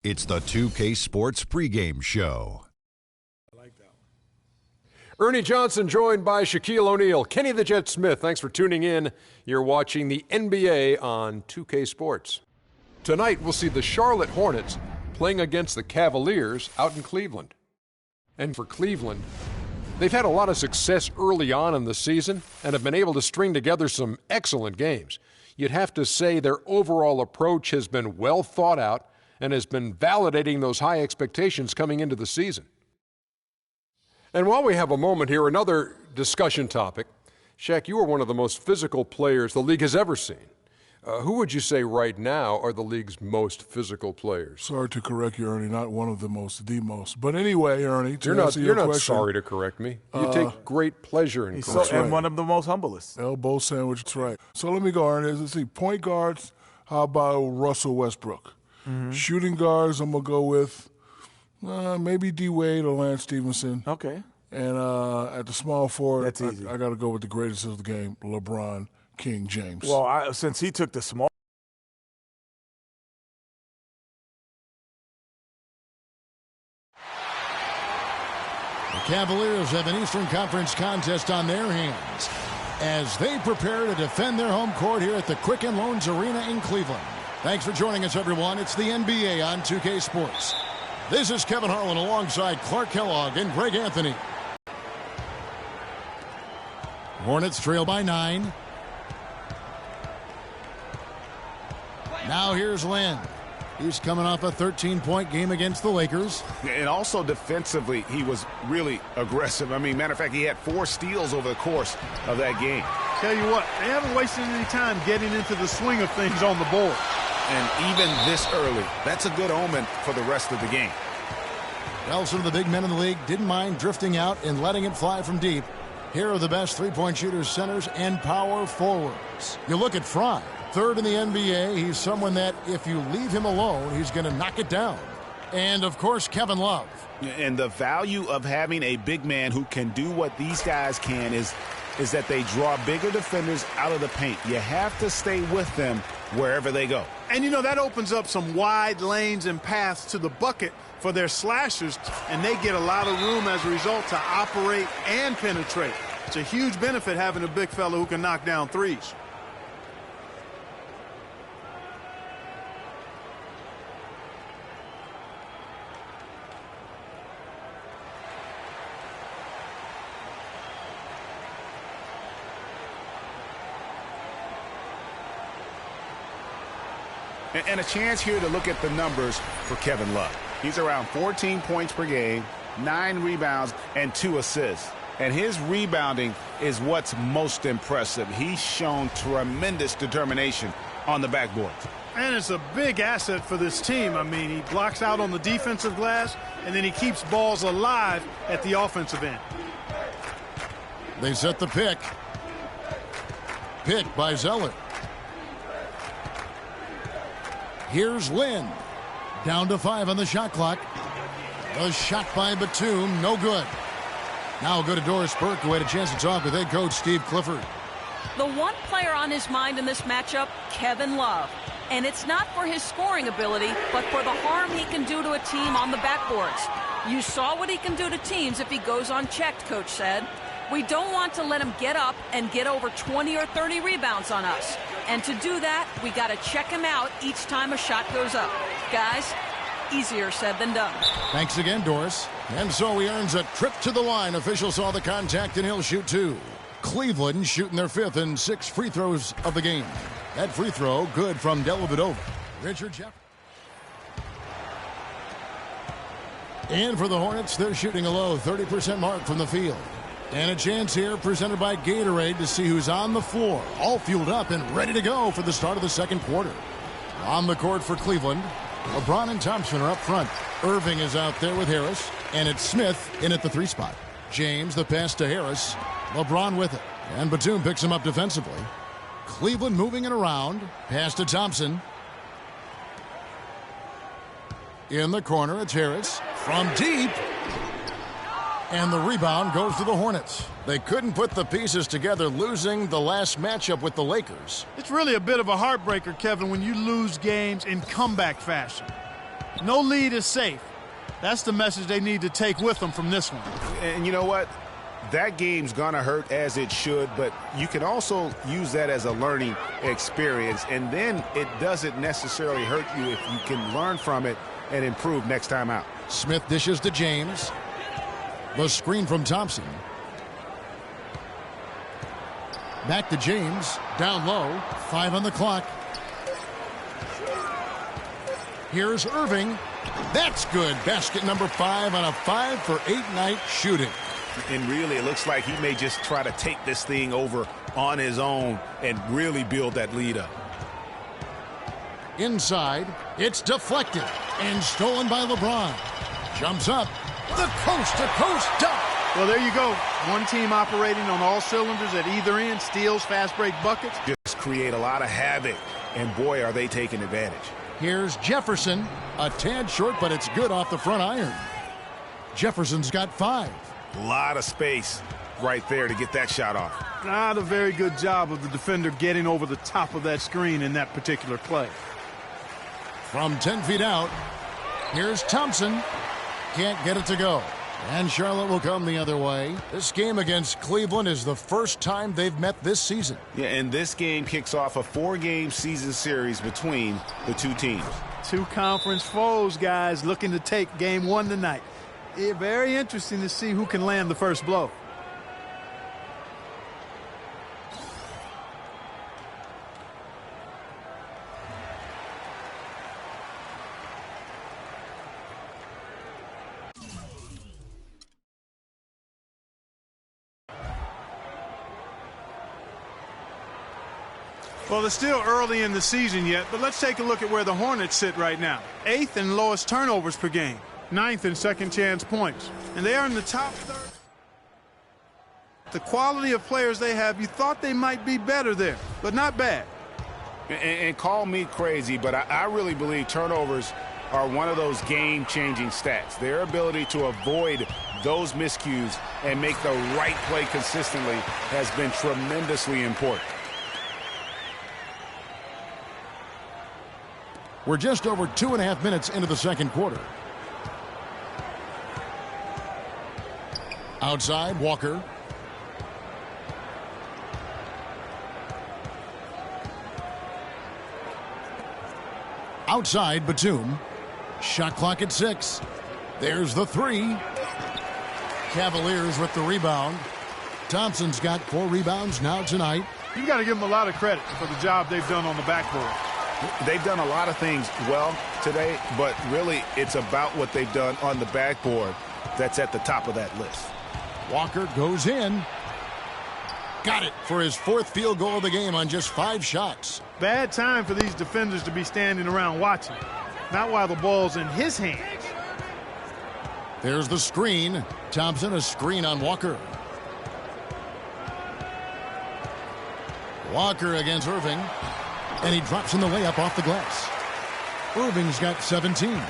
It's the 2K Sports pregame show. I like that one. Ernie Johnson joined by Shaquille O'Neal. Kenny the Jet Smith, thanks for tuning in. You're watching the NBA on 2K Sports. Tonight, we'll see the Charlotte Hornets playing against the Cavaliers out in Cleveland. And for Cleveland, they've had a lot of success early on in the season and have been able to string together some excellent games. You'd have to say their overall approach has been well thought out and has been validating those high expectations coming into the season. And while we have a moment here, another discussion topic. Shaq, you are one of the most physical players the league has ever seen. Who would you say right now are the league's most physical players? Sorry to correct you, Ernie. Not one of the most, the most. But anyway, Ernie, to answer you're your not question, sorry to correct me. You take great pleasure in correcting. And one of the most humblest. Elbow sandwich, that's right. So let me go, Ernie. Let's see. Point guards, how about Russell Westbrook? Mm-hmm. Shooting guards, I'm going to go with maybe D. Wade or Lance Stevenson. Okay. And at the small forward, that's easy. I got to go with the greatest of the game, LeBron King James. Well, since he took the small. The Cavaliers have an Eastern Conference contest on their hands as they prepare to defend their home court here at the Quicken Loans Arena in Cleveland. Thanks for joining us, everyone. It's the NBA on 2K Sports. This is Kevin Harlan alongside Clark Kellogg and Greg Anthony. Hornets trail by 9. Now here's Len. He's coming off a 13-point game against the Lakers. And also defensively, he was really aggressive. I mean, matter of fact, he had 4 steals over the course of that game. Tell you what, they haven't wasted any time getting into the swing of things on the board. And even this early, that's a good omen for the rest of the game. Well, some of the big men in the league didn't mind drifting out and letting it fly from deep. Here are the best three-point shooters, centers, and power forwards. You look at Fry, third in the NBA. He's someone that if you leave him alone, he's going to knock it down. And, of course, Kevin Love. And the value of having a big man who can do what these guys can is that they draw bigger defenders out of the paint. You have to stay with them wherever they go. And, you know, that opens up some wide lanes and paths to the bucket for their slashers, and they get a lot of room as a result to operate and penetrate. It's a huge benefit having a big fella who can knock down threes. And a chance here to look at the numbers for Kevin Love. He's around 14 points per game, 9 rebounds, and 2 assists. And his rebounding is what's most impressive. He's shown tremendous determination on the backboard. And it's a big asset for this team. I mean, he blocks out on the defensive glass, and then he keeps balls alive at the offensive end. They set the pick. Pick by Zeller. Here's Lynn. Down to 5 on the shot clock. A shot by Batum, no good. Now go to Doris Burke, who had a chance to talk with head coach Steve Clifford. The one player on his mind in this matchup, Kevin Love. And it's not for his scoring ability, but for the harm he can do to a team on the backboards. You saw what he can do to teams if he goes unchecked, Coach said. We don't want to let him get up and get over 20 or 30 rebounds on us. And to do that, we got to check him out each time a shot goes up. Guys, easier said than done. Thanks again, Doris. And so he earns a trip to the line. Official saw the contact, and he'll shoot 2. Cleveland shooting their 5th and 6th free throws of the game. That free throw good from Dellavedova. Richard Jefferson. And for the Hornets, they're shooting a low 30% mark from the field. And a chance here presented by Gatorade to see who's on the floor, all fueled up and ready to go for the start of the second quarter. On the court for Cleveland, LeBron and Thompson are up front. Irving is out there with Harris, and it's Smith in at the 3 spot. James, the pass to Harris. LeBron with it, and Batum picks him up defensively. Cleveland moving it around. Pass to Thompson. In the corner, it's Harris. From deep. And the rebound goes to the Hornets. They couldn't put the pieces together, losing the last matchup with the Lakers. It's really a bit of a heartbreaker, Kevin, when you lose games in comeback fashion. No lead is safe. That's the message they need to take with them from this one. And you know what? That game's going to hurt as it should, but you can also use that as a learning experience, and then it doesn't necessarily hurt you if you can learn from it and improve next time out. Smith dishes to James. The screen from Thompson. Back to James. Down low. 5 on the clock. Here's Irving. That's good. Basket number 5 on a 5-for-8 night shooting. And really, it looks like he may just try to take this thing over on his own and really build that lead up. Inside, it's deflected and stolen by LeBron. Jumps up. The coast-to-coast dunk. Well, there you go. One team operating on all cylinders at either end. Steals, fast break buckets. Just create a lot of havoc, and boy, are they taking advantage. Here's Jefferson. A tad short, but it's good off the front iron. Jefferson's got 5. A lot of space right there to get that shot off. Not a very good job of the defender getting over the top of that screen in that particular play. From 10 feet out, here's Thompson. Can't get it to go. And Charlotte will come the other way. This game against Cleveland is the first time they've met this season. Yeah, and this game kicks off a 4-game season series between the two teams. Two conference foes, guys, looking to take game 1 tonight. Very interesting to see who can land the first blow. Well, it's still early in the season yet, but let's take a look at where the Hornets sit right now. 8th in lowest turnovers per game. 9th in second chance points. And they are in the top third. The quality of players they have, you thought they might be better there, but not bad. And call me crazy, but I really believe turnovers are one of those game-changing stats. Their ability to avoid those miscues and make the right play consistently has been tremendously important. We're just over 2.5 minutes into the second quarter. Outside, Walker. Outside, Batum. Shot clock at 6. There's the 3. Cavaliers with the rebound. Thompson's got 4 rebounds now tonight. You've got to give them a lot of credit for the job they've done on the backboard. They've done a lot of things well today, but really it's about what they've done on the backboard that's at the top of that list. Walker goes in. Got it for his 4th field goal of the game on just 5 shots. Bad time for these defenders to be standing around watching. Not while the ball's in his hands. There's the screen. Thompson, a screen on Walker. Walker against Irving. And he drops in the layup off the glass. Irving's got 17.